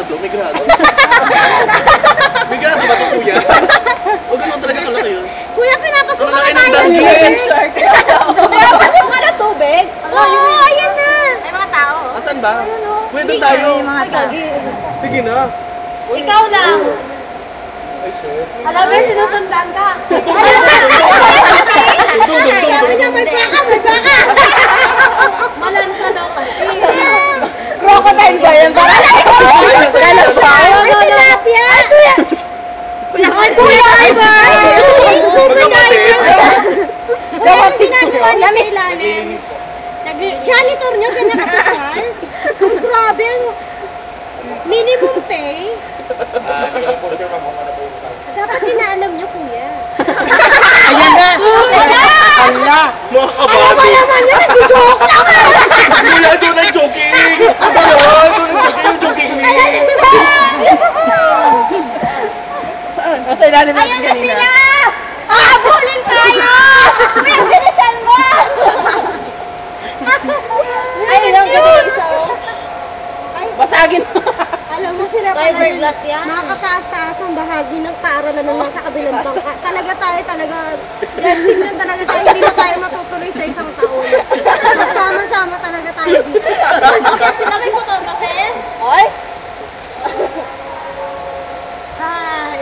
grado, may grado. May grado ba ito, kuya? O ganun talaga kalaki yun? Kuya, pinapasok ka Ang laki na ng tayo. danggi. Pinapasok ka na tubig? Oo, ayan na. May mga tao. Asan ba? Kuya, doon tayo. Sige na. Ikaw lang. Ay, shit. Alam mo, sinusundan ka. Sabi niya, may baka, may baka. Malansa daw kasi. Crocodile ba yan? Kala siya. May tilapia. Kuya, Kuya, Ivar. Magkapatid. Dapat ginagawa niya sa ilalim. Janitor niya pinakasal. Grabe, ang minimum pay. Dapat inaalam niyo, kuya. Ayan na! Ala! Mga Alam mo kabado. naman yun, nag-joke lang ah! Kuya, doon ang joking. Ano yun? Doon ang joking. Yung joking ni... Nasa ilalim natin Ayun na kanina. sila! Habulin tayo! Kuya, bilisan mo! Ayun ang galing isa. Basagin mo. Alam mo sila pala Fiberglass yan. mga kataas-taas ang bahagi ng paaralan ng nasa kabilang bangka. Talaga destined na talaga tayo. Hindi na tayo matutuloy sa isang taon. Sama-sama talaga tayo dito. Kasi sila may photography. Oy! Hi!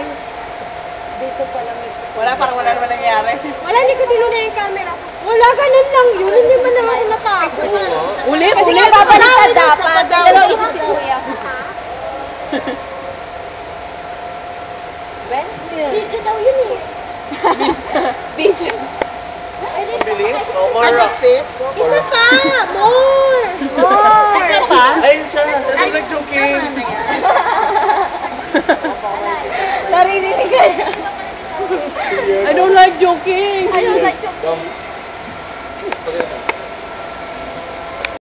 Parang wala naman nangyari. Wala, hindi ko tinuna yung camera. Wala, ganun lang yun. Hindi man lang ako natakot. Ulit, Kasi ulit. babaliktad dapat. Dalawang isa si kuya. Ben? Video daw yun eh. Video. Bilis? Or... Isa pa! More! Isa pa? Ayun siya. Doon ang joking. Naririnig ka. I don't like joking. I don't like joking.